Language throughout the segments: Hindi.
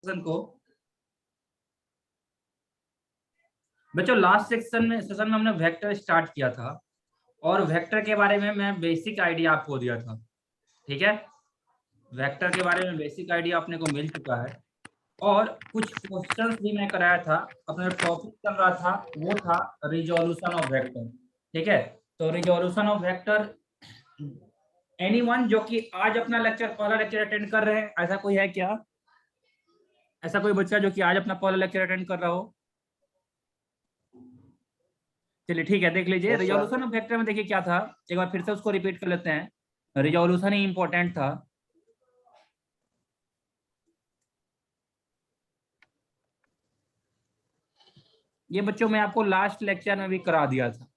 सेशन को। बच्चों लास्ट सेशन में हमने वेक्टर स्टार्ट किया था और वेक्टर के बारे में मैं बेसिक आइडिया आपको दिया था। ठीक है, वेक्टर के बारे में बेसिक आइडिया अपने को मिल चुका है और कुछ क्वेश्चंस भी मैं कराया था। अपना टॉपिक चल रहा था वो था रिजोल्यूशन ऑफ वेक्टर। ठीक है, तो रिजोल्यूशन ऑफ वेक्टर एनीवन जो कि आज अपना पहला लेक्चर अटेंड कर रहे हैं, ऐसा कोई है क्या? ऐसा कोई बच्चा जो कि आज अपना पहला लेक्चर अटेंड कर रहा हो? चलिए ठीक है, देख लीजिए। रिजोल्यूशन ऑफ वेक्टर में देखिए क्या था, एक बार फिर से उसको रिपीट कर लेते हैं। रिजोल्यूशन ही इंपॉर्टेंट था। ये बच्चों मैं आपको लास्ट लेक्चर में भी करा दिया था।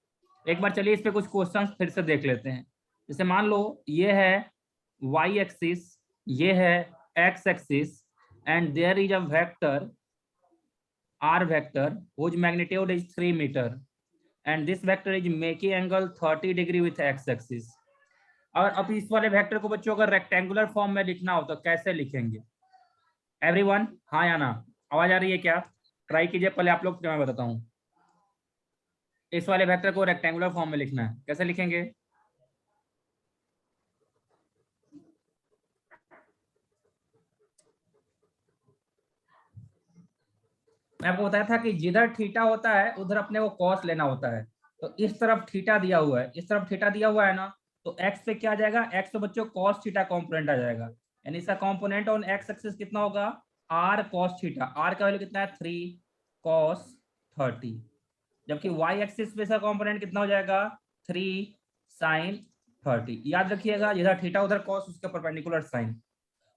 एक बार चलिए इस पे कुछ क्वेश्चंस फिर से देख लेते हैं। जैसे मान लो ये है y एक्सिस, ये है x axis and there is a vector r vector whose magnitude is 3 meter and this vector is making angle 30 degree with x axis। और अब इस वाले वेक्टर को बच्चों अगर रेक्टेंगुलर फॉर्म में लिखना हो तो कैसे लिखेंगे? एवरीवन हाँ या ना? आवाज आ रही है क्या? ट्राई कीजिए, पहले आप लोग मैं बताता हूँ। इस वाले वेक्टर को रेक्टेंगुलर फॉर्म में लिखना है, कैसे लिखेंगे? मैं आपको बताया था कि जिधर थीटा होता है उधर अपने को कॉस लेना होता है। तो इस तरफ थीटा दिया हुआ है, इस तरफ थीटा दिया हुआ है ना, तो एक्स पे क्या आ जाएगा? एक्स पे बच्चों कॉस थीटा कॉम्पोनेंट आ जाएगा, यानी इसका कॉम्पोनेंट ऑन एक्स एक्सिस कितना होगा? R cos theta. आर का वैल्यू कितना है? 3 कॉस 30। जबकि वाई एक्सिस पे इसका कॉम्पोनेंट कितना हो जाएगा? 3 साइन 30। याद रखिएगा, जिधर थीटा उधर कॉस, उसके परपेंडिकुलर साइन।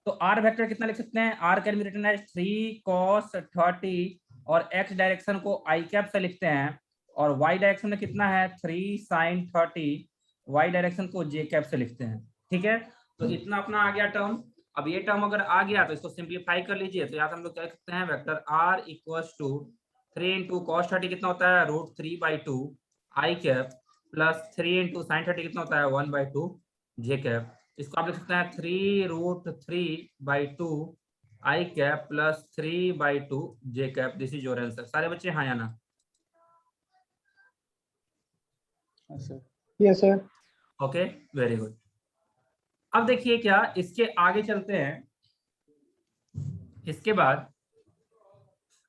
तो आर वेक्टर कितना लिख सकते हैं? R can be written as 3 cos 30 और एक्स डायरेक्शन को आई कैप से लिखते हैं और वाई डायरेक्शन में कितना है? 3 sin 30, वाई डायरेक्शन को जे कैप से लिखते हैं। ठीक है, तो इतना अपना आ गया टर्म। अब ये टर्म अगर आ गया तो इसको सिंप्लीफाई कर लीजिए। तो यहाँ से हम लोग क्या लिखते हैं? Vector r equals to 3 into cos 30 कितना होता है? √3/2 i cap plus 3 into sine 30 कितना होता है? 1/2 जे कैप। इसको आप लिख सकते हैं 3√3/2 I cap plus 3/2 J cap. This is your answer. सारे बच्चे हाँ या ना? Yes sir. Okay, very good. अब देखिए क्या, इसके आगे चलते हैं। इसके बाद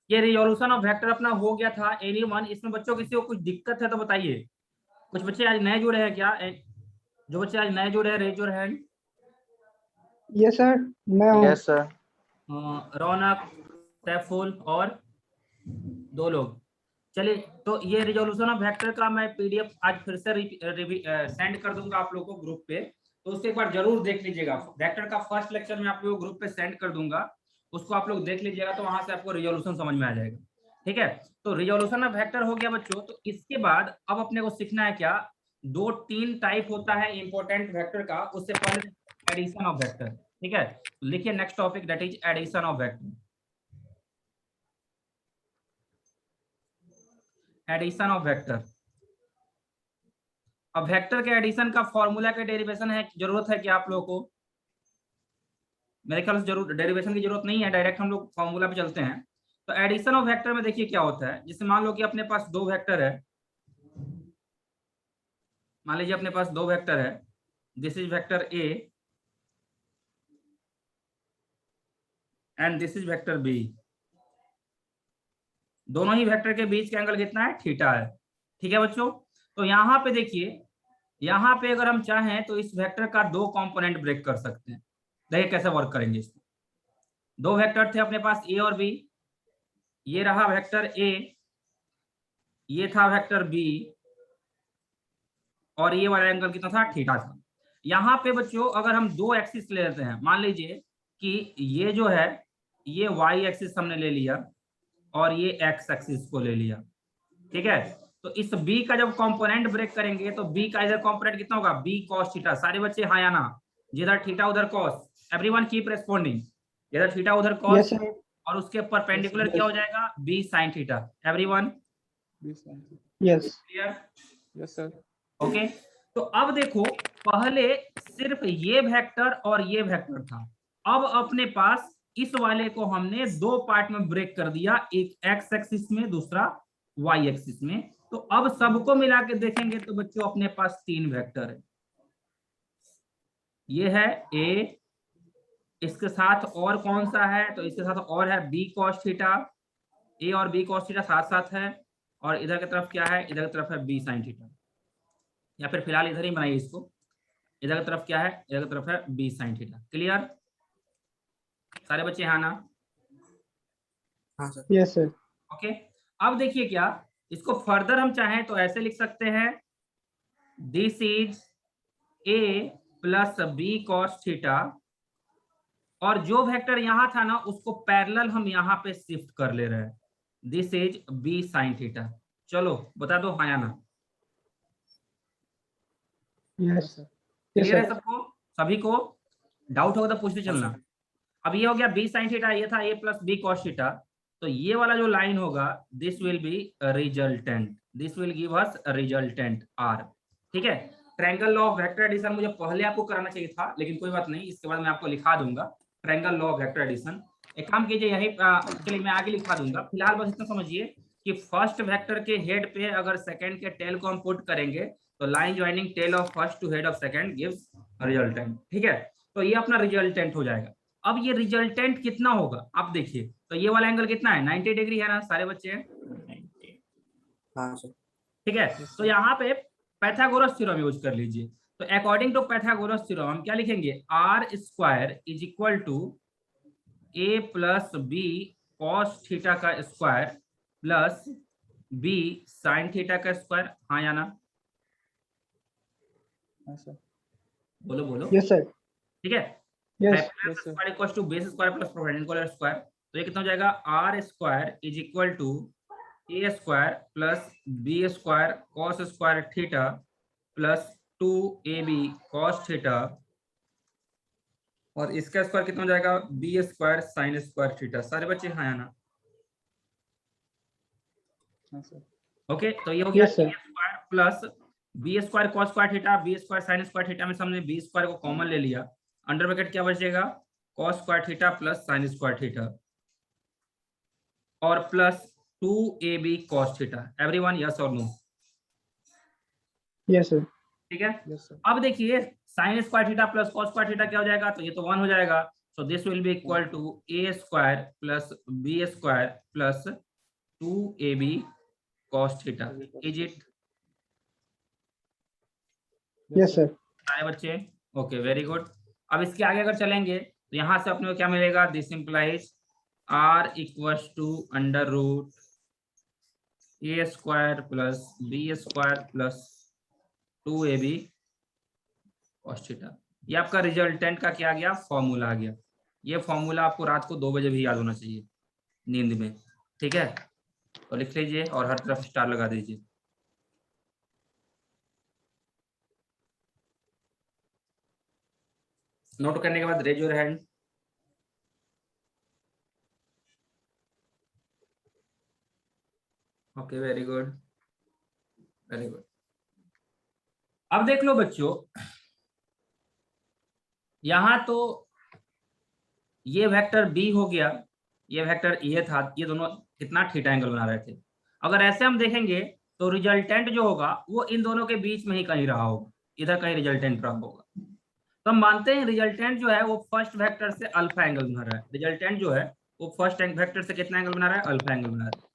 ये रिजोल्यूशन ऑफ वेक्टर अपना हो गया था। एनीवन इसमें बच्चों किसी को कुछ दिक्कत है तो बताइए। कुछ बच्चे आज नए जुड़े हैं क्या? जो बच्चे आज नए जुड़े हैं raise your hand. Yes sir, मैं हूँ। Yes sir. रौनक, सैफुल और 2 लोग। चलिए, तो ये रिजोल्यूशन ऑफ वेक्टर का मैं पीडीएफ आज फिर से सेंड कर दूंगा आप लोगों को ग्रुप पे, तो उसको एक बार जरूर देख लीजिएगा। वेक्टर का फर्स्ट लेक्चर मैं आप लोगों को ग्रुप पे सेंड कर दूंगा, उसको आप लोग देख लीजिएगा, तो वहां से आपको रिजोल्यूशन समझ में आ जाएगा। ठीक है, तो रिजोल्यूशन ऑफ वेक्टर हो गया बच्चों। तो इसके बाद अब अपने को सीखना है क्या? 2-3 टाइप होता है इंपॉर्टेंट वेक्टर का। उससे पहले एडिशन ऑफ वेक्टर। ठीक है, लिखिए next topic, that is addition of vector. Addition of vector. अब वेक्टर के एडिशन का फॉर्मूला के डेरिवेशन है, जरूरत है क्या आप लोगों को? मेरे ख्याल से जरूर डेरिवेशन की जरूरत नहीं है, डायरेक्ट हम लोग फॉर्मूला पे चलते हैं। तो एडिशन ऑफ वेक्टर में देखिए क्या होता है। जैसे मान लो कि अपने पास 2 वेक्टर है, मान लीजिए अपने पास 2 वेक्टर है। This is vector a and this is vector b. दोनों ही वेक्टर के बीच का एंगल कितना है? थीटा है। ठीक है बच्चों, तो यहाँ पे देखिए, यहाँ पे अगर हम चाहें तो इस वेक्टर का 2 कंपोनेंट ब्रेक कर सकते हैं। देखिए कैसे वर्क करेंगे इसको। 2 वेक्टर थे अपने पास ए और बी। ये रहा वेक्टर ए, ये था वेक्टर बी, और ये वाला एंगल कितना था? थीटा था। यहाँ पे बच्चों अगर हम 2 एक्सिस ले लेते हैं, मान लीजिए कि ये जो है ये वाई एक्सिस हमने ले लिया और ये एक्स एक्सिस को ले लिया। ठीक है, तो इस बी का जब कंपोनेंट ब्रेक करेंगे तो बी का इधर कंपोनेंट कितना होगा? B cos theta. सारे बच्चे हाँ या ना? जिधर थीटा उधर कॉस। Everyone keep रेस्पोंडिंग। जिधर थीटा उधर कॉस। Yes sir. और उसके परपेंडिकुलर क्या हो जाएगा? B sine theta. Everyone yes. Clear? Yes sir. Okay, तो अब देखो, पहले सिर्फ ये वेक्टर और ये वेक्टर था। अब अपने पास इस वाले को हमने दो पार्ट में ब्रेक कर दिया, एक एक्स एक्सिस में, दूसरा वाई एक्सिस में। तो अब सबको मिला के देखेंगे तो बच्चों अपने पास तीन वेक्टर है। ये है ए, इसके साथ और कौन सा है, तो इसके साथ और है बी कॉस थीटा। ए और बी कॉस थीटा साथ साथ है, और इधर की तरफ क्या है, इधर की तरफ है बी साइन थीटा, या फिर फिलहाल इधर ही बनाइए इसको। इधर की तरफ क्या है, इधर की तरफ है बी साइन थीटा। क्लियर सारे बच्चे, हाँ ना? हाँ सर। Yes sir. ओके, अब देखिए क्या, इसको फर्दर हम चाहें तो ऐसे लिख सकते हैं, this is a plus B cos theta, और जो वेक्टर यहां था ना उसको पैरेलल हम यहां पे शिफ्ट कर ले रहे हैं, this is b sine theta. चलो बता दो हाँ या ना? Yes sir. यस क्लियर है सर। सबको? सभी को डाउट होगा तो पूछते चलना। अब ये हो गया बी साइन थीटा, ये था a plus B cos theta. तो ये वाला जो लाइन होगा, this will be resultant, this will give us resultant r. ठीक है, triangle law of vector addition मुझे पहले आपको कराना चाहिए था, लेकिन कोई बात नहीं, इसके बाद मैं आपको लिखा दूंगा triangle law of vector addition. एक काम कीजिए, यही चलिए मैं आगे लिखा दूंगा, फिलहाल बस इतना समझिए कि फर्स्ट वेक्टर के हेड पे अगर सेकंड के टेल को हम पुट करेंगे तो line joining tail of first to head of second gives resultant. ठीक है, तो ये अपना रिजल्टेंट हो जाएगा। अब ये रिजल्टेंट कितना होगा आप देखिए, तो ये वाला एंगल कितना है, 90 डिग्री है ना सारे बच्चे? हाँ सर। ठीक है, तो यहाँ पे पैथागोरस थ्योरम यूज कर लीजिए। तो अकॉर्डिंग टू पैथागोरस थ्योरम हम क्या लिखेंगे, R square is equal to A plus B cos theta का square plus B sine theta का स्क्वायर। हाँ या ना? हाँ सर। बोलो बोलो। Yes sir. ठीक है, yes. Square equal to base square plus perpendicular square. तो ये कितना हो जाएगा, R square is equal to A square plus B square cos square theta plus 2ab cos theta, और इसका स्क्वायर कितना हो जाएगा, B square sine square theta. सारे बच्चे हाँ या ना? हाँ सर। ओके, तो ये हो गया yes sir. A square plus B square cos square theta, B square sine square theta में से हमने बी स्क्वायर को कॉमन ले लिया, अंडर ब्रैकेट क्या बचेगा, cos square theta plus sine square theta, और plus 2ab cos theta. Everyone yes और नो? Yes sir. ठीक है, यस सर। अब देखिए sine square theta plus cos square theta क्या हो जाएगा, तो ये तो 1 हो जाएगा। So this will be equal to A square plus B square plus 2ab cos theta. Is it? Yes sir. सारे बच्चे ओके, वेरी गुड। अब इसके आगे अगर चलेंगे तो यहां से अपने को क्या मिलेगा, this implies r equals to under root A square plus B square plus 2ab cos theta. ये आपका रिजल्टेंट का क्या आ गया, फॉर्मूला आ गया। ये फॉर्मूला आपको रात को 2 बजे भी याद होना चाहिए नींद में। ठीक है, तो लिख लीजिए और हर तरफ स्टार लगा दीजिए। नोट करने के बाद raise your hand. Okay, very good very good. अब देख लो बच्चों, यहां तो ये वेक्टर बी हो गया, ये वेक्टर ये था, ये दोनों कितना थीटा एंगल बना रहे थे। अगर ऐसे हम देखेंगे तो रिजल्टेंट जो होगा वो इन दोनों के बीच में ही कहीं रहा होगा, इधर कहीं रिजल्टेंट रहा होगा। तो हम मानते हैं रिजल्टेंट जो है वो फर्स्ट वेक्टर से अल्फा एंगल बना रहा है, रिजल्टेंट जो है वो फर्स्ट वेक्टर से कितना एंगल बना रहा है, अल्फा एंगल बना रहा है।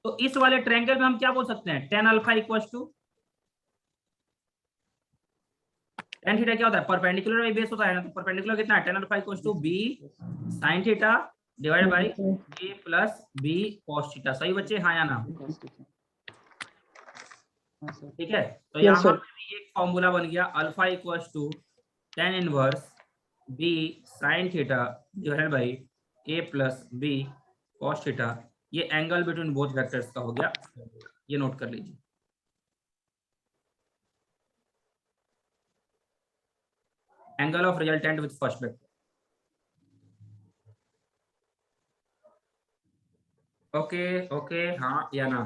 तो इस वाले ट्रायंगल में हम क्या बोल सकते हैं, tan alpha equals to tan theta क्या होता है, परपेंडिकुलर बाई बेस होता है ना, तो परपेंडिकुलर कितना है, tan alpha equals to b sine theta divided by a plus B cos theta. सही बच्चे, हाँ या ना? ठीक है, तो यस यहाँ सर। पे भी एक फॉर्मूला बन गया, alpha equals to tan inverse b sine theta divided by a plus B cos theta. ये एंगल बिटवीन बोथ वेक्टर्स का हो गया, ये नोट कर लीजिए। Angle of resultant with first vector. Okay okay, हाँ या ना?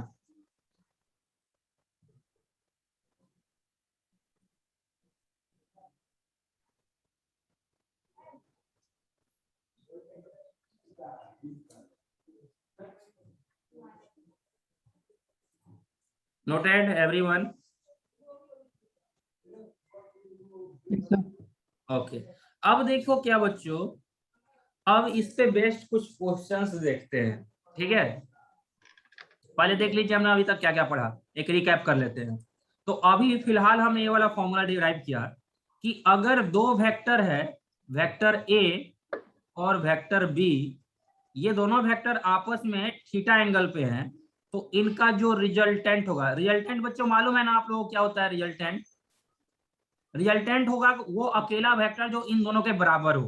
Noted everyone? Yes, sir. Okay, अब देखो क्या बच्चों, अब इस पे बेस्ड कुछ क्वेश्चंस देखते हैं, ठीक है। पहले देख लीजिए हमने अभी तक क्या क्या पढ़ा, एक रिकैप कर लेते हैं। तो अभी फिलहाल हमने ये वाला फॉर्मूला डिराइव किया कि अगर दो वेक्टर है, वेक्टर ए और वेक्टर बी, ये दोनों वेक्टर आपस में थीटा एंगल पे हैं, तो इनका जो रिजल्टेंट होगा, रिजल्टेंट बच्चों मालूम है ना आप लोगों को क्या होता है रिजल्टेंट? रिजल्टेंट होगा वो अकेला वेक्टर जो इन दोनों के बराबर हो।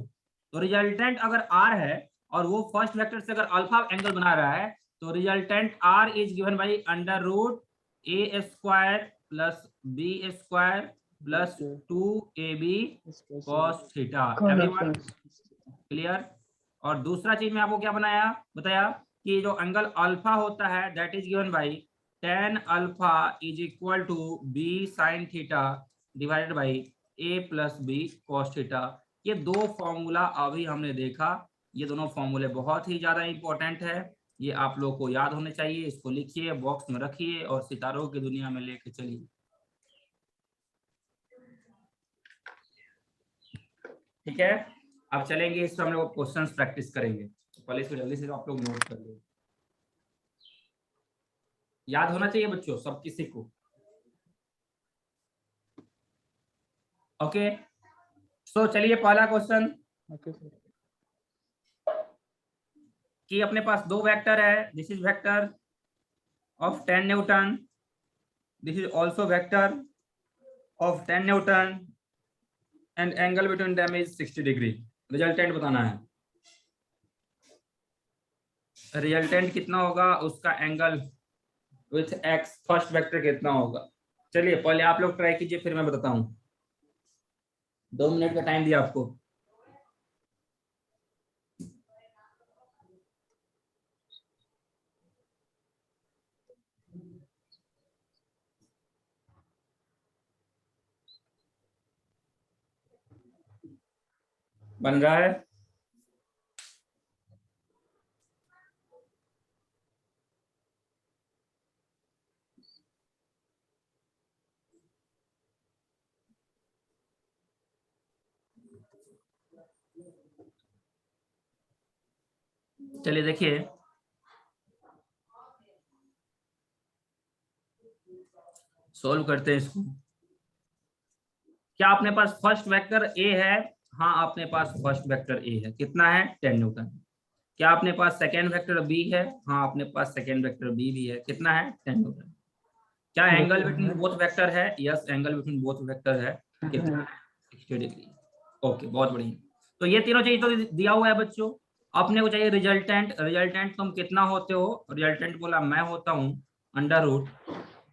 तो रिजल्टेंट अगर आर है और वो फर्स्ट वेक्टर से अगर अल्फा एंगल बना रहा है, तो resultant r is given by under root A square plus B square plus 2ab cos theta. Everyone clear? और दूसरा चीज में आपको क्या बताया कि जो एंगल अल्फा होता है that is given by tan alpha is equal to b sine theta divided by a plus b cos theta. ये दो फॉर्मूला अभी हमने देखा, ये दोनों फॉर्मूले बहुत ही ज्यादा इंपॉर्टेंट है, ये आप लोग को याद होने चाहिए। इसको लिखिए, बॉक्स में रखिए और सितारों की दुनिया में लेके चलिए, ठीक है। अब चलेंगे इस पर हम लोग क्वेश्चंस प्रैक्टिस करेंगे, तो पहले इसको जल्दी से आप लोग नोट कर लो, याद होना चाहिए बच्चों सब किसी को। ओके, सो चलिए पहला क्वेश्चन Okay, sir. कि अपने पास दो वेक्टर है, this is vector of 10 Newton, this is also vector of 10 Newton and angle between them is 60 degree. Resultant बताना है, रिजल्टेंट कितना होगा, उसका angle with x first vector कितना होगा। चलिए पहले आप लोग ट्राई कीजिए, फिर मैं बताता हूं। 2 मिनट का टाइम दिया आपको। बन रहा है? चलिए देखिए, सोल्व करते हैं इसको। क्या अपने पास फर्स्ट वेक्टर ए है? हाँ अपने पास फर्स्ट वेक्टर ए है, कितना है 10 न्यूटन। क्या अपने पास सेकेंड वेक्टर बी है? हाँ अपने पास सेकेंड वेक्टर बी भी है, कितना है 10 न्यूटन। क्या एंगल बिटवीन बोथ वेक्टर है? Yes angle between both vector है, कितना है 60 डिग्री। ओके बहुत बढ़िया। तो ये तीनों चीज तो दिया हुआ है बच्चों। अपने को चाहिए रिजल्टेंट। रिजल्टेंट तुम कितना होते हो? रिजल्टेंट बोला मैं होता हूँ अंडर रूट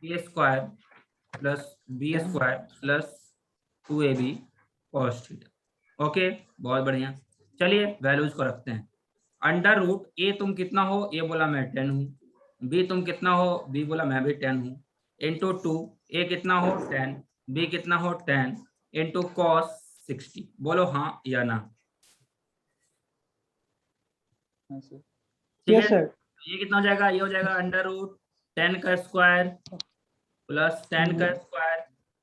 ए square plus B square plus 2ab cos theta. Okay बहुत बढ़िया। चलिए वैल्यूज को रखते हैं। अंडर रूट ए तुम कितना हो? ए बोला मैं 10 हूँ, बी तुम कितना हो? बी बोला मैं भी 10 हूँ, इंटू 2, ए कितना हो 10, बी कितना हो 10, इंटू cos 60। बोलो हाँ या ना। हाँ सर। ठीक Yes, है, sir. ये कितना हो जाएगा? ये हो जाएगा अंडर रूट 10 का स्क्वायर प्लस 10 का स्क्वायर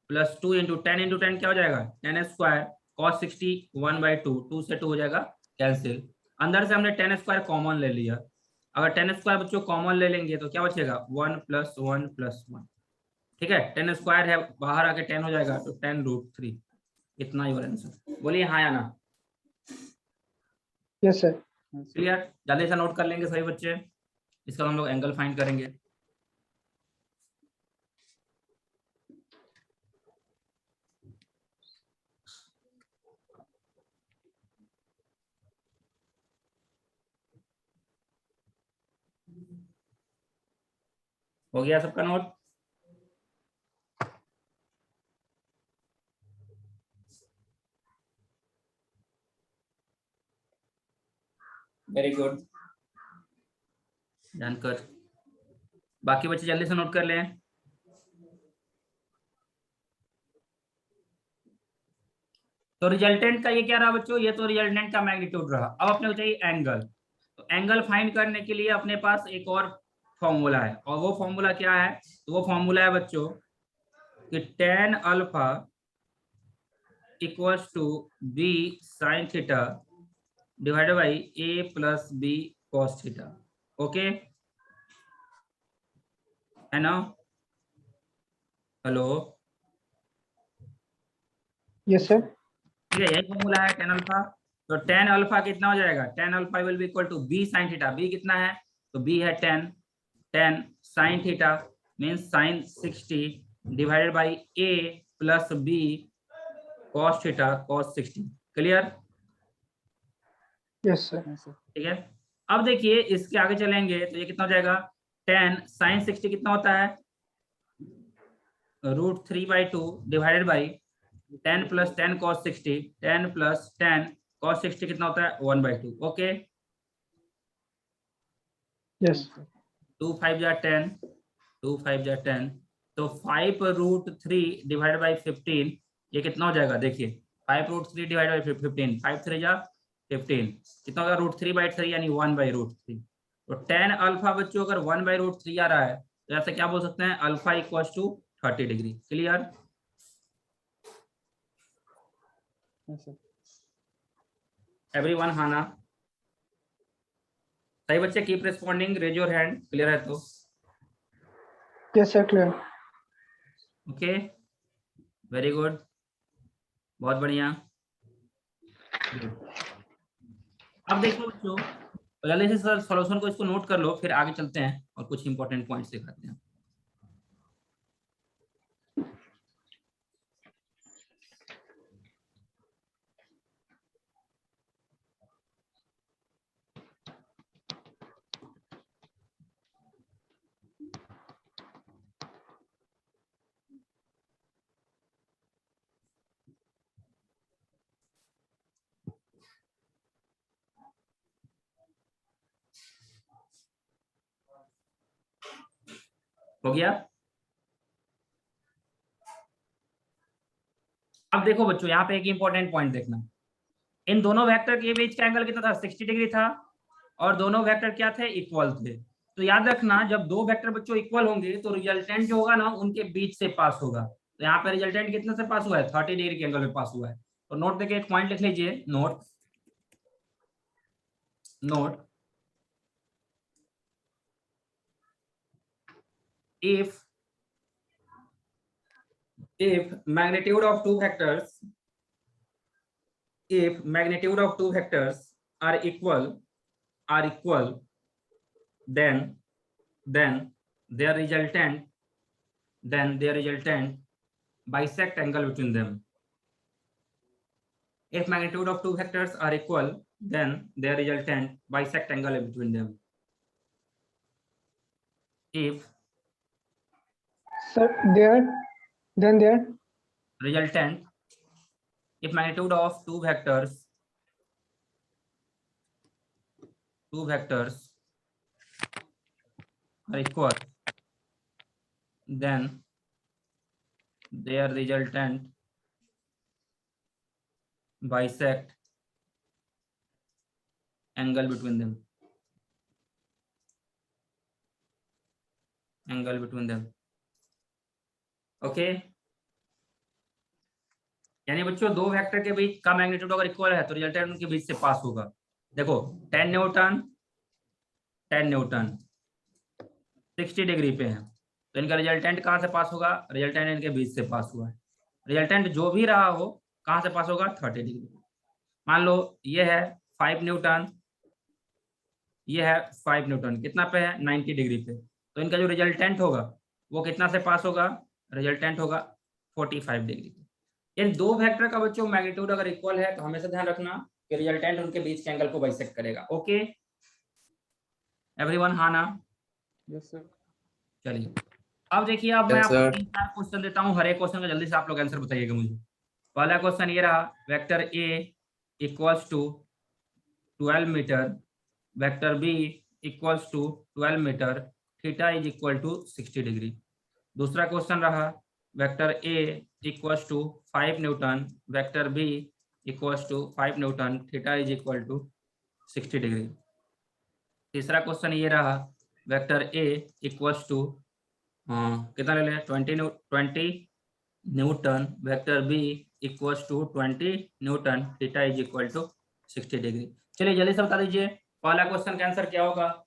प्लस 2 इंटू 10 क्या हो जाएगा 10 स्क्वायर cos 60 1/2, 2 से 2 हो जाएगा कैंसिल। अंदर से हमने 10 स्क्वायर कॉमन ले लिया। अगर 10 स्क्वायर बच्चों कॉमन ले लेंगे तो क्या बचेगा 1 + 1 + 1। ठीक है 10 स्क्वायर है, बाहर आके 10 हो जाएगा तो 10√3। इतना ही आंसर। बोलिए हाँ या ना। Yes, sir. क्लियर? जल्दी से नोट कर लेंगे सभी बच्चे, इसका हम लोग एंगल फाइंड करेंगे। हो गया सबका नोट? वेरी गुड, जानकर बाकी बच्चे जल्दी से नोट कर लें। तो रिजल्टेंट का ये क्या रहा बच्चों? ये तो रिजल्टेंट का मैग्नीट्यूड रहा। अब अपने को चाहिए एंगल। तो एंगल फाइंड करने के लिए अपने पास एक और फॉर्मूला है, और वो फॉर्मूला क्या है? तो वो फॉर्मूला है बच्चों कि tan alpha equals to b sine theta divided by a plus b cos theta. Okay है ना? Hello, yes sir. ठीक है, यही फॉर्मूला है tan अल्फा। तो tan अल्फा कितना हो जाएगा? tan alpha will be equal to b sin theta. b कितना है? तो b है 10, 10 sin theta means sin 60 divided by a plus b cos theta cos 60। Clear? Yes sir. हाँ सर। ठीक है, अब देखिए इसके आगे चलेंगे तो ये कितना हो जाएगा? 10 sin 60 कितना होता है? √3/2 divided by 10 plus 10 cos 60, 10 plus 10 cos 60 कितना होता है? 1/2। Okay, yes. 2 5 जा 10, 2 5 जा 10, तो 5√3 डिवाइडेड बाई 15 ये कितना हो जाएगा? देखिए 5√3 डिवाइडेड बाई 15, 5 3 जा 15 कितना होगा? √3/3 यानी 1/√3। तो tan अल्फा बच्चों अगर 1/√3 आ रहा है तो ऐसे क्या बोल सकते हैं? Alpha equals to 30 degree. Clear? हाँ सर। एवरीवन हाँ ना? सही बच्चे, keep responding, raise your hand. Clear है तो? Yes sir, clear. Okay, very good, बहुत बढ़िया। अब देखो बच्चों, तो जल्दी से सर सॉल्यूशन को इसको नोट कर लो, फिर आगे चलते हैं और कुछ इंपॉर्टेंट पॉइंट्स दिखाते हैं। हो गया? अब देखो बच्चों, यहाँ पे एक इंपॉर्टेंट पॉइंट देखना, इन दोनों वेक्टर के बीच का एंगल कितना था? 60 डिग्री था, और दोनों वेक्टर क्या थे? इक्वल थे। तो याद रखना, जब दो वेक्टर बच्चों इक्वल होंगे तो रिजल्टेंट जो होगा ना उनके बीच से पास होगा। तो यहाँ पे रिजल्टेंट कितने से पास हुआ है? 30 डिग्री के एंगल में पास हुआ है। तो नोट देखिए, एक पॉइंट लिख लीजिए, note note if magnitude of two vectors, if magnitude of two vectors are equal, then their resultant bisect angle between them. If magnitude of two vectors are equal, then their resultant bisect angle between them. If sir there, then there. resultant, if magnitude of two vectors are equal, then their resultant bisect angle between them. Okay, यानी बच्चों दो वेक्टर के बीच का मैग्नीट्यूड अगर इक्वल है तो रिजल्टेंट उनके बीच से पास होगा। देखो 10 न्यूटन 60 डिग्री पे है, तो इनका रिजल्टेंट कहाँ से पास होगा? रिजल्टेंट इनके बीच से पास हुआ है। रिजल्टेंट जो भी रहा हो कहाँ से पास होगा? 30 डिग्री। मान लो ये है 5 न्यूटन, ये है 5 न्यूटन, कितना पे है? 90 डिग्री पे। तो इनका जो रिजल्टेंट होगा वो कितना से पास होगा? रिजल्टेंट होगा 45 डिग्री। इन दो वेक्टर का बच्चों मैग्नीट्यूड अगर इक्वल है तो हमेशा ध्यान रखना कि रिजल्टेंट उनके बीच के एंगल को बाइसेक्ट करेगा। ओके एवरीवन, हाँ ना? Yes sir. चलिए, अब देखिए, अब मैं Yes, आपको sir. 3-4 क्वेश्चन देता हूँ, हर एक क्वेश्चन का जल्दी से आप लोग आंसर बताइएगा मुझे। पहला क्वेश्चन ये रहा, vector A equals to 12 metre, vector B equals to 12 metre, theta is equal to 60 degree. दूसरा क्वेश्चन रहा, vector A equals to 5 newton, vector B equals to 5 newton, theta is equal to 60 degree. तीसरा क्वेश्चन ये रहा, वेक्टर ए इक्वल्स टू कितना ले लें 20 newton, vector B equals to 20 newton, theta is equal to 60 degree. चलिए जल्दी से बता दीजिए पहला क्वेश्चन का आंसर क्या होगा।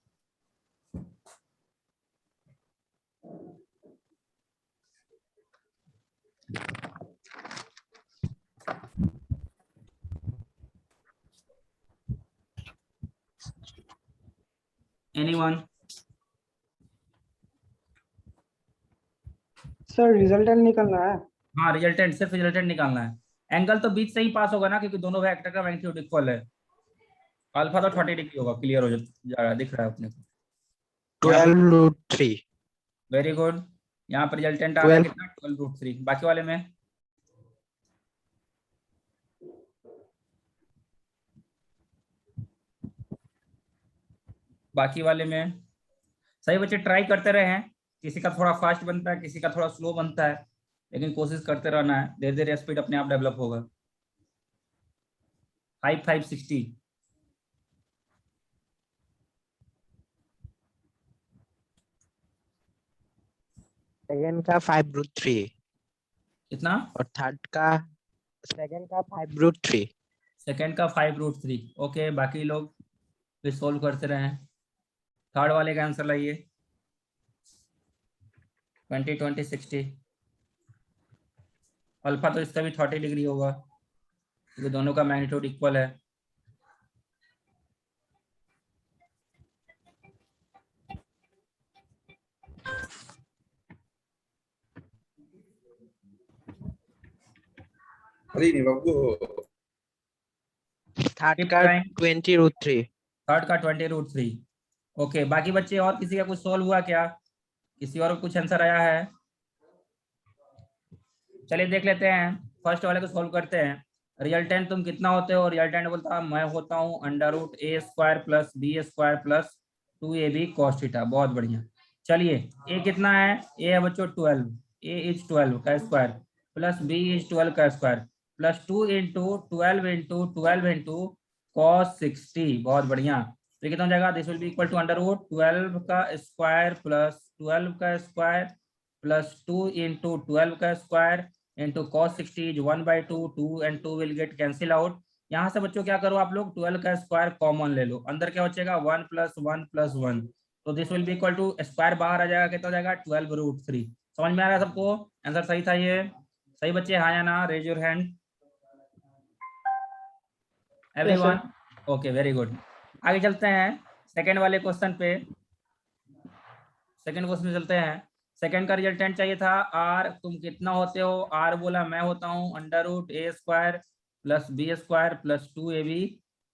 एनीवन? सर रिजल्टेंट निकलना है। हाँ रिजल्टेंट, सिर्फ रिजल्टेंट निकालना है। एंगल तो बीच से ही पास होगा ना, क्योंकि दोनों वेक्टर का मैग्नीट्यूड इक्वल है। अल्फा तो 30 डिग्री होगा, क्लियर हो जाएगा, दिख रहा है अपने को। 12√3। Very good. यहाँ पर रिजल्टेंट आ रहा है 12। कितना 12√3। बाकी वाले में सही बच्चे ट्राई करते रहे हैं। किसी का थोड़ा फास्ट बनता है, किसी का थोड़ा स्लो बनता है, लेकिन कोशिश करते रहना है, धीरे धीरे स्पीड अपने आप डेवलप होगा। 5/5 60। सेकंड का 5√3 कितना? और थर्ड का सेकंड का 5√3। सेकेंड का 5√3। ओके, बाकी लोग भी सोल्व करते रहे। थर्ड वाले का आंसर लाइए। 20 20 60। अल्फा तो इसका भी 30 डिग्री होगा, क्योंकि दोनों का मैग्नीट्यूड इक्वल है। थर्ड का 20√3। थर्ड का 20√3। ओके, बाकी बच्चे और किसी का कुछ सोल्व हुआ क्या? किसी और को कुछ आंसर आया है? चलिए देख लेते हैं, फर्स्ट वाले को सोल्व करते हैं। रिजल्टेंट तुम कितना होते हो? रिजल्टेंट बोलता मैं होता हूँ √a² plus b² plus 2ab cos theta. बहुत बढ़िया। चलिए a कितना है? a है बच्चों 12, a इज 12 का स्क्वायर प्लस b इज 12 का square plus 2 into 12 into 12 into cos 60। बहुत बढ़िया। तो कितना हो जाएगा? This will be equal to √12 का स्क्वायर प्लस 12 का स्क्वायर प्लस 2 इंटू 12 का square into cos 60 is 1/2। 2 and 2 will get cancel out. यहाँ से बच्चों क्या करो आप लोग, 12 का स्क्वायर कॉमन ले लो, अंदर क्या बचेगा 1 + 1 + 1। तो this will be equal to square बाहर आ जाएगा, कितना हो जाएगा 12√3। समझ में आ रहा है सबको? आंसर सही था ये? सही बच्चे हाँ या ना? Raise your hand everyone. Okay very good. आगे चलते हैं सेकेंड वाले क्वेश्चन पे। सेकेंड क्वेश्चन चलते हैं। सेकेंड का रिजल्टेंट चाहिए था आर। तुम कितना होते हो? आर बोला मैं होता हूँ √a² plus b² plus 2ab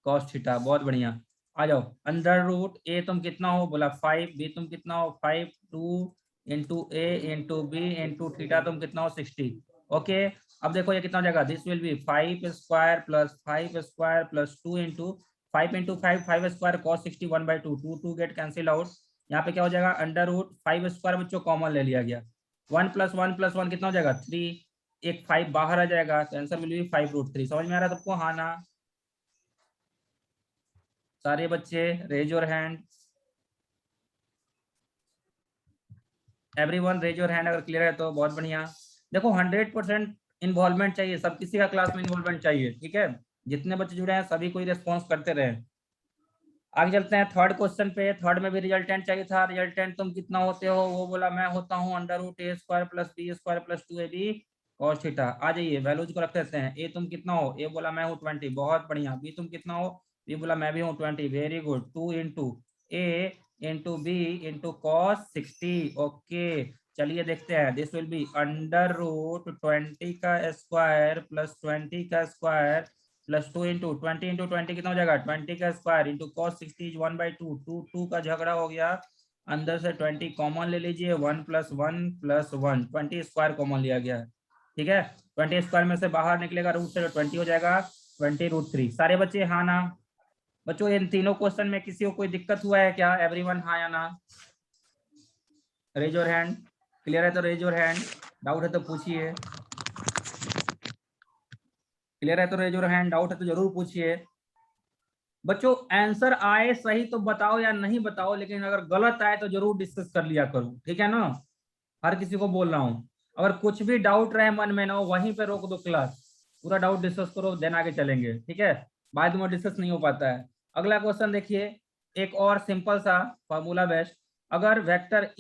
cos theta. बहुत बढ़िया। आ जाओ, √a तुम कितना हो? बोला 5। b तुम कितना हो? 5। 2 into a into b into theta तुम कितना हो? 60। ओके, अब देखो ये कितना हो जाएगा? This will B 5² plus 5² plus 2 into 5 into 5 5² cos 60 1/2। 2 2 get cancel out. यहाँ पे क्या हो जाएगा? √5² बच्चों कॉमन ले लिया गया। 1 + 1 + 1 कितना हो जाएगा? 3। एक 5 बाहर आ जाएगा, तो आंसर विल बी 5√3। समझ में आ रहा है सबको? हाँ ना? सारे बच्चे raise your hand. Everyone raise your hand अगर क्लियर है तो। बहुत बढ़िया। देखो 100% इन्वॉल्वमेंट चाहिए, सब किसी का क्लास में इन्वॉल्वमेंट चाहिए, ठीक है? जितने बच्चे जुड़े हैं सभी कोई रिस्पॉन्स करते रहे। आगे चलते हैं थर्ड क्वेश्चन पे। थर्ड में भी रिजल्टेंट चाहिए था। रिजल्टेंट तुम कितना होते हो? वो बोला मैं होता हूँ √a² plus b² plus 2ab cos theta. आ जाइए वैल्यूज को रख देते हैं। ए तुम कितना हो? ए बोला मैं हूँ 20। बहुत बढ़िया। बी तुम कितना हो? बी बोला मैं भी हूँ 20। Very good. 2 into A into B into cos 60। Okay, चलिए देखते हैं। दिस विल बी √20 का स्क्वायर प्लस 20 का स्क्वायर प्लस 2 इंटू 20 इंटू 20 कितना हो जाएगा? 20 का स्क्वायर इंटू cos 60 इज 1/2। 2 2 का झगड़ा हो गया, अंदर से 20 कॉमन ले लीजिए। 1 + 1 + 1 20 स्क्वायर कॉमन लिया गया है, ठीक है? 20 स्क्वायर में से बाहर निकलेगा रूट से, 20 हो जाएगा 20√3। सारे बच्चे हाँ ना? बच्चों इन तीनों क्वेश्चन में किसी को कोई दिक्कत हुआ है क्या? एवरीवन हाँ या ना? Raise your hand. क्लियर है तो रेज योर हैंड। डाउट है तो पूछिए। क्लियर है तो रेज योर हैंड। डाउट है तो जरूर पूछिए। बच्चों आंसर आए सही तो बताओ या नहीं बताओ, लेकिन अगर गलत आए तो जरूर डिस्कस कर लिया करो, ठीक है ना। हर किसी को बोल रहा हूँ, अगर कुछ भी डाउट रहे मन में ना वहीं पे रोक दो क्लास, पूरा डाउट डिस्कस करो, देन आगे चलेंगे, ठीक है। बाद में डिस्कस नहीं हो पाता है। अगला क्वेश्चन देखिए, एक और सिंपल सा फॉर्मूला बेस्ड। अगर वेक्टर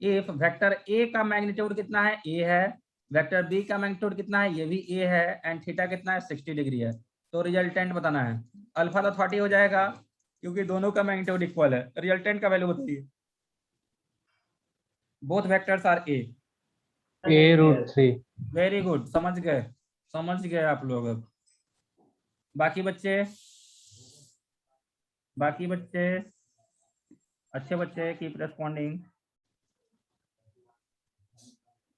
इफ वेक्टर ए का मैग्नीट्यूड कितना है, ए है, वेक्टर बी का मैग्नीट्यूड कितना है, ये भी ए है, एंड थीटा कितना है, 60 डिग्री है, तो रिजल्टेंट बताना है। अल्फा तो 30 हो जाएगा क्योंकि दोनों का मैग्नीट्यूड इक्वल है। रिजल्टेंट का वैल्यू बताइए। Both vectors are A. A√3. Very good, समझ गए आप लोग। अब बाकी बच्चे अच्छे बच्चे कीप रेस्पॉन्डिंग।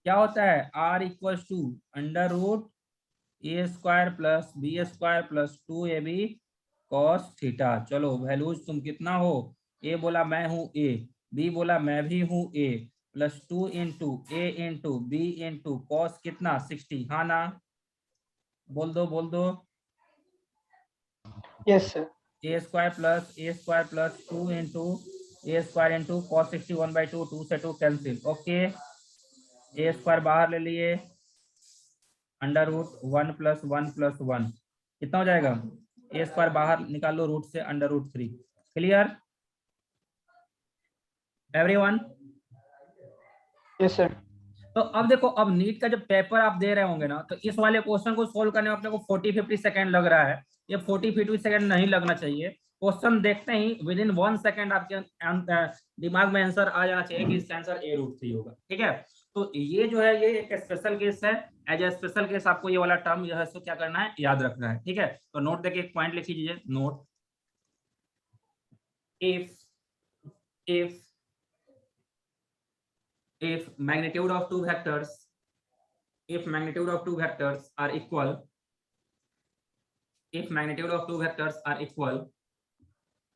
क्या होता है, r equals to under root A square plus B square plus 2ab cos theta. चलो वैल्यूज तुम कितना हो, ए बोला मैं हूँ ए, बी बोला मैं भी हूँ A, plus 2 into A into B into cos कितना 60, हाँ ना, बोल दो। Yes sir. A square plus 2 into A square into cos 60 1/2, 2 से 2 कैंसिल, ओके। ए स्क्वायर बाहर ले लिए, अंडर रूट 1 प्लस 1 प्लस 1 कितना हो जाएगा, ए स्क्वायर बाहर निकालो रूट से, under root 3। Clear everyone? Yes sir. तो अब देखो, अब नीट का जब पेपर आप दे रहे होंगे ना, तो इस वाले क्वेश्चन को सोल्व करने में अपने को 40-50 सेकंड लग रहा है। ये 40-50 सेकंड नहीं लगना चाहिए। क्वेश्चन देखते ही विद इन 1 सेकंड आपके दिमाग में आंसर आ जाना चाहिए कि इसका आंसर A√3 होगा, ठीक है। तो ये जो है ये एक स्पेशल केस है। एज ए स्पेशल केस आपको ये वाला टर्म जो है इसको क्या करना है, याद रखना है, ठीक है। तो नोट देके एक पॉइंट लिख लीजिए, note if magnitude of two vectors are equal,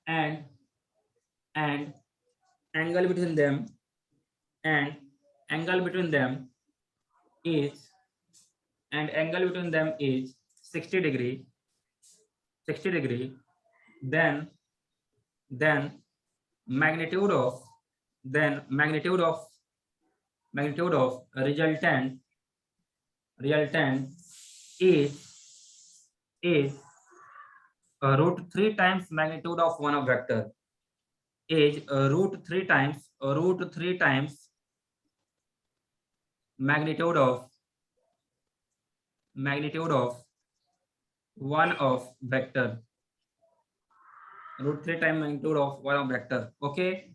and angle between them is 60 degree, then magnitude of resultant is root 3 times magnitude of one of vector, is root 3 times magnitude of one of vector, root 3 times magnitude of one of vector, okay।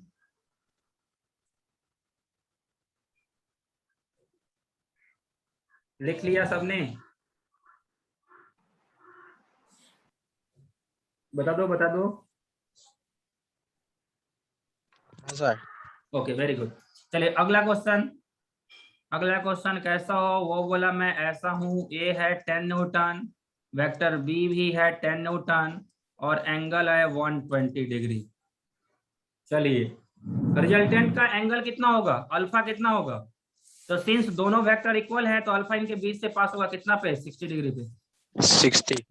लिख लिया सबने? बता दो। सर। Okay very good. चलिए अगला क्वेश्चन कैसा हो, वो बोला मैं ऐसा हूं, ए है 10 न्यूटन, वेक्टर बी भी है 10 न्यूटन, और एंगल है 120 डिग्री। चलिए रिजल्टेंट का एंगल कितना होगा, अल्फा कितना होगा, तो सिंस दोनों वेक्टर इक्वल है तो अल्फा इनके बीच से पास होगा कितना पे, 60 डिग्री पे, 60।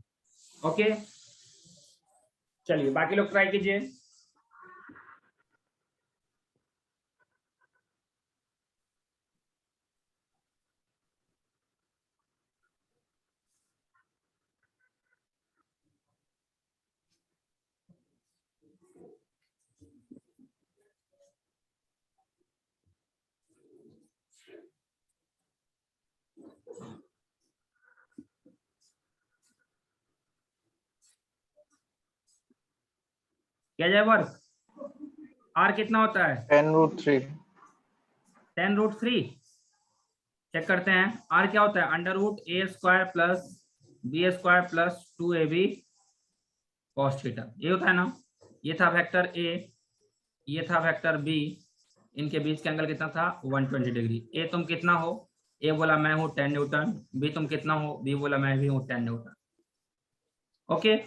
ओके। चलिए बाकी लोग ट्राई कीजिए। क्या जाए वर्क, आर कितना होता है, 10√3. 10√3। चेक करते हैं, आर क्या होता है, अंडर रूट ए square plus B square plus 2ab cos theta, ये होता है ना। ये था वेक्टर ए, ये था वेक्टर बी, इनके बीच का एंगल कितना था, 120 डिग्री। ए तुम कितना हो, ए बोला मैं हूँ 10 न्यूटन, बी तुम कितना हो, बी बोला मैं भी हूँ 10 न्यूटन, ओके।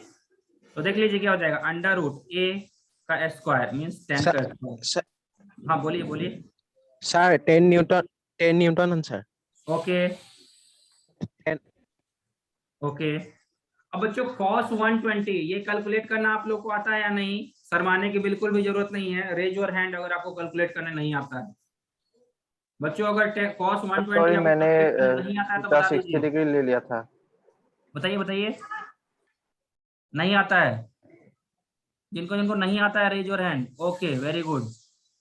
तो देख लीजिए क्या हो जाएगा, अंडर रूट ए का स्क्वायर मीन्स 10 का स्क्वायर। हाँ बोलिए sir 10 Newton answer. Okay 10। Okay अब बच्चों cos 120 ये कैलकुलेट करना आप लोग को आता है या नहीं? शर्माने की बिल्कुल भी जरूरत नहीं है, रेज योर हैंड अगर आपको कैलकुलेट करना नहीं आता है। बच्चों अगर cos 120 सॉरी आपको मैंने कैलकुलेट करना नहीं आता है तो थीटा बता 60 दीजिए। डिग्री ले लिया था। बताइए बताइए, नहीं आता है? जिनको जिनको नहीं आता है raise your hand. Okay very good,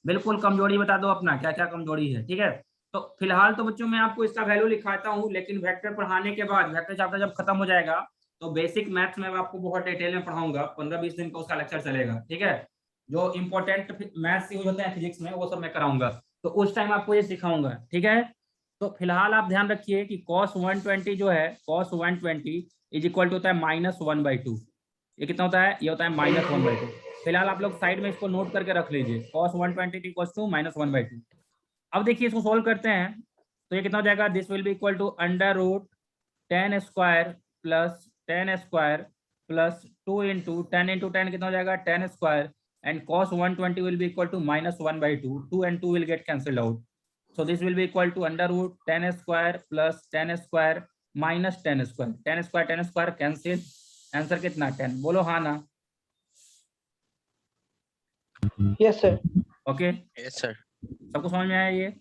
बिल्कुल कमजोरी बता दो अपना, क्या क्या कमजोरी है, ठीक है। तो फिलहाल तो बच्चों मैं आपको इसका वैल्यू लिखाता हूँ, लेकिन वेक्टर पढ़ाने के बाद वेक्टर चैप्टर जब खत्म हो जाएगा तो बेसिक मैथ्स में मैं आपको बहुत डिटेल में पढ़ाऊंगा, 15-20 दिन का उसका लेक्चर चलेगा, ठीक है। जो इंपॉर्टेंट मैथ्स यूज होते हैं फिजिक्स में वो सब मैं कराऊंगा, तो उस टाइम आपको ये सिखाऊंगा, ठीक है। तो फिलहाल आप ध्यान रखिए कि cos 120 जो है, cos 120 इज इक्वल टू होता है -1/2। ये कितना होता है? ये होता है -1/2। फिलहाल आप लोग साइड में इसको नोट करके रख लीजिए, cos 120 इक्वल्स टू -1/2। अब देखिए इसको सोल्व करते हैं, तो ये कितना हो जाएगा? This will be equal to √10² plus 10² plus 2 into 10 कितना हो जाएगा? 10², and cos 120 will be equal to -1/2, 2 and 2 will get cancelled out, so this will be equal to √10² plus 10² minus 10², 10² cancel, answer कितना? 10। बोलो हाँ ना। Yes, sir. Okay, Yes, sir. सबको समझ में आया? ये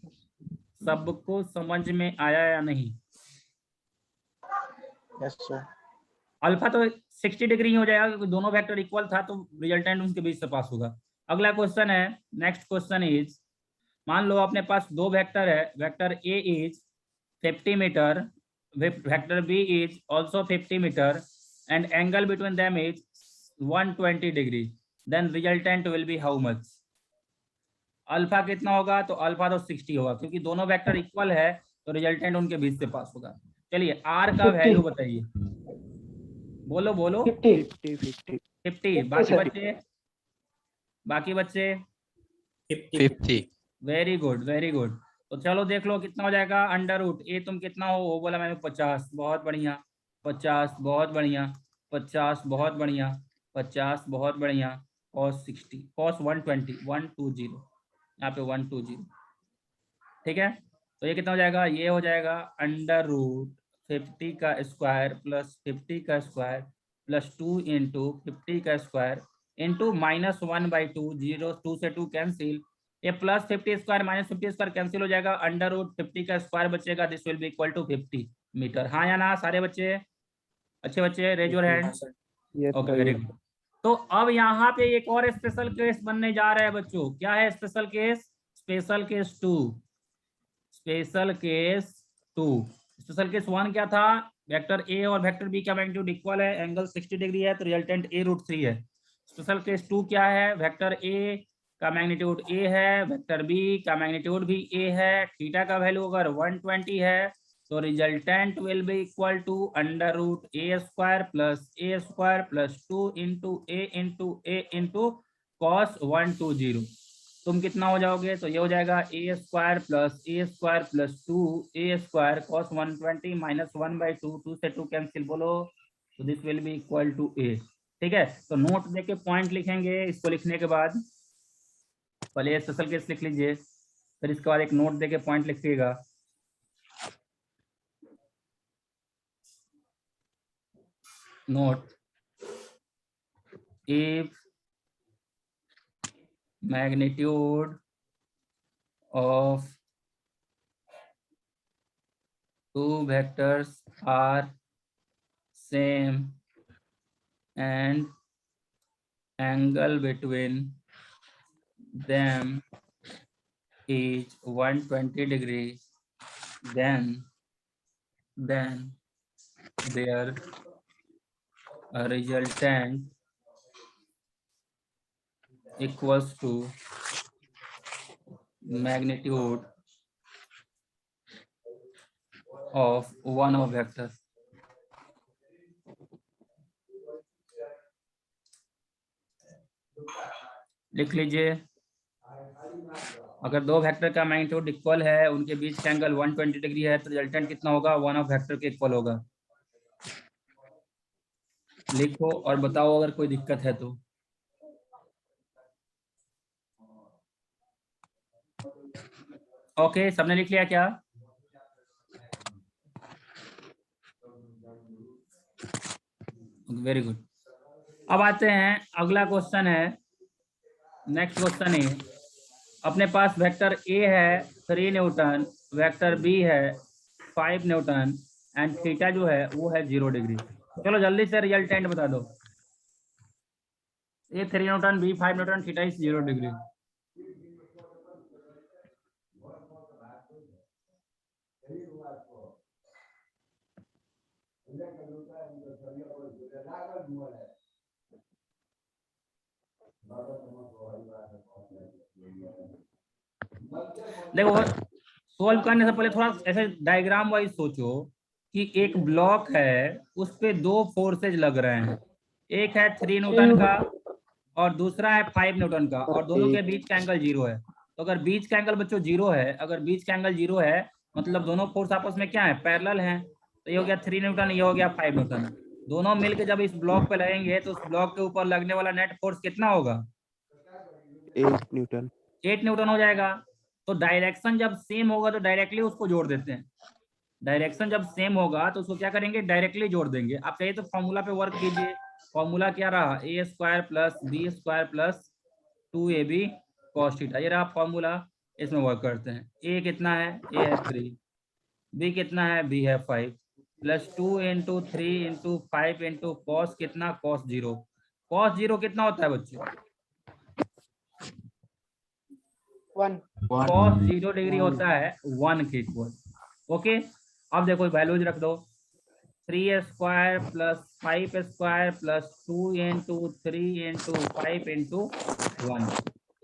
सबको समझ में आया या नहीं? Yes sir. अल्फा तो 60 डिग्री हो जाएगा क्योंकि दोनों वेक्टर इक्वल था, तो रिजल्टेंट उनके बीच से पास होगा। अगला क्वेश्चन है, नेक्स्ट क्वेश्चन इज, मान लो अपने पास दो वेक्टर है, vector A is 50 metre, vector B is also 50 metre, and angle between them is 120 degree, then resultant will be how much? Alpha कितना होगा? तो अल्फा तो 60 होगा, क्योंकि दोनों वेक्टर इक्वल है तो रिजल्टेंट उनके बीच से पास होगा। चलिए आर का 50. वैल्यू बताइए, बोलो बोलो। 50. 50. 50। 50, बाकी sir. बच्चे, बाकी बच्चे 50. Very good very good. तो चलो देख लो कितना हो जाएगा। √ ए तुम कितना हो? वो बोला मैंने 50, बहुत बढ़िया। 50 बहुत बढ़िया, 50 बहुत बढ़िया, 50 बहुत बढ़िया। cos 60, cos 120, 120, यहाँ पे 120, ठीक है। तो ये कितना हो जाएगा? ये हो जाएगा √50 का स्क्वायर प्लस 50 का स्क्वायर प्लस 2 इंटू 50 का स्क्वायर इंटू -1/2, 0 2 से 2 कैंसिल, ये प्लस 50² माइनस 50² कैंसिल हो जाएगा, √50 का स्क्वायर बचेगा, this will be equal to 50 metre. हाँ या ना सारे बच्चे? अच्छे बच्चे raise your hand. Yes, okay sir. Very Yes. Good. तो अब यहाँ पे एक और स्पेशल केस बनने जा रहा है बच्चों। क्या है special case? Special case 2। Special case 2। Special case 1 क्या था? वेक्टर ए और वेक्टर बी का मैग्नीट्यूड इक्वल है, एंगल 60 डिग्री है, तो रिजल्टेंट a√3 है। स्पेशल केस 2 क्या है? वेक्टर ए का मैग्नीट्यूड a है, वेक्टर बी का मैग्नीट्यूड भी a है, थीटा का वैल्यू अगर 120 है तो resultant will be equal to √a² plus a² plus 2 into a into cos 120। तुम कितना हो जाओगे? तो ये हो जाएगा a² plus a² plus 2a² cos 120 minus 1/2, 2 से 2 कैंसिल, बोलो। तो this will be equal to a, ठीक है। तो नोट देके पॉइंट लिखेंगे, इसको लिखने के बाद पहले स्पेशल केस लिख लीजिए, फिर इसके बाद एक नोट देके पॉइंट लिखिएगा। Note, if magnitude of two vectors are same and angle between them is 120 degrees, then their resultant equals to magnitude of one of vector। लिख लीजिए, अगर दो वेक्टर का मैग्नीट्यूड इक्वल है, उनके बीच का एंगल 120 डिग्री है, तो रिजल्टेंट कितना होगा? वन ऑफ वेक्टर के इक्वल होगा। लिखो और बताओ अगर कोई दिक्कत है तो। ओके, सबने लिख लिया क्या? Very good. अब आते हैं, अगला क्वेश्चन है, नेक्स्ट क्वेश्चन है, अपने पास वेक्टर ए है 3 न्यूटन, वेक्टर बी है 5 न्यूटन एंड थीटा जो है वो है 0 डिग्री। चलो जल्दी से रिजल्टेंट बता दो। A 3 newton, B 5 newton, theta is 0 degree. देखो, सोल्व करने से पहले थोड़ा ऐसे डायग्राम वाइज सोचो कि एक ब्लॉक है, उस पे 2 फोर्सेज लग रहे हैं, एक है 3 न्यूटन का और दूसरा है 5 न्यूटन का, और दोनों के बीच का एंगल 0 है। तो अगर बीच का एंगल बच्चों 0 है, अगर बीच का एंगल 0 है मतलब दोनों फोर्स आपस में क्या है, पैरेलल हैं। तो ये हो गया 3 न्यूटन, ये हो गया 5 न्यूटन। दोनों मिलकर जब इस ब्लॉक पे लगेंगे तो उस ब्लॉक के ऊपर लगने वाला नेट फोर्स कितना होगा? 8 न्यूटन। 8 न्यूटन हो जाएगा। तो डायरेक्शन जब सेम होगा तो डायरेक्टली उसको जोड़ देते हैं। डायरेक्शन जब सेम होगा तो उसको क्या करेंगे, डायरेक्टली जोड़ देंगे। आप चाहिए तो फॉर्मूला पे वर्क कीजिए। फॉर्मूला क्या रहा, A square plus B square plus 2ab cos theta, ये रहा फॉर्मूला। इसमें वर्क करते हैं। ए कितना है, ए है 3, बी कितना है, बी है 5, plus 2 into 3 into 5 into cos कितना, cos 0। cos 0 कितना होता है बच्चों? 1 cos 0 डिग्री होता है 1 के इक्वल। ओके, अब देखो वैल्यूज रख दो। 3 square plus 5 square plus 2 into 3 into 5 into 1।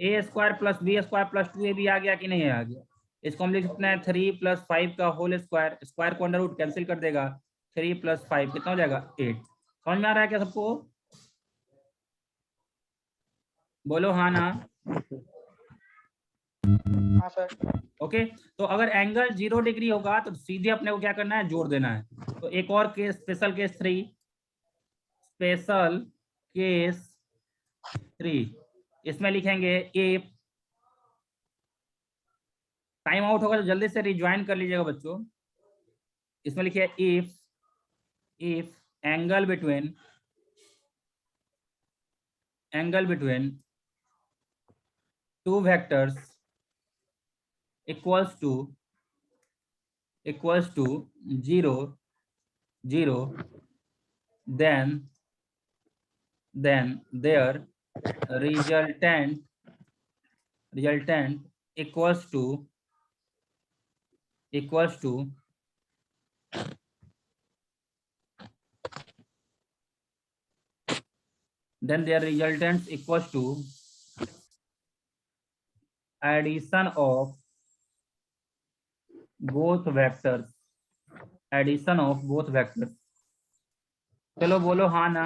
A square plus B square plus 2ab आ गया कि नहीं आ गया? इसको हम लिख सकते हैं 3 प्लस 5 का होल स्क्वायर, स्क्वायर को अंडर रूट कैंसिल कर देगा, 3 प्लस 5 कितना हो जाएगा, 8। समझ में आ रहा है क्या सबको? बोलो हाँ ना। हाँ सर। ओके, तो अगर एंगल 0 डिग्री होगा तो सीधे अपने को क्या करना है, जोड़ देना है। तो एक और case, special case 3, special case 3, इसमें लिखेंगे इफ, टाइम आउट होगा तो जल्दी से रिज्वाइन कर लीजिएगा बच्चों। इसमें लिखिए if angle between two vectors equals to 0 0, then their resultant equals to then their resultants equals to addition of both vectors, चलो बोलो हाँ ना।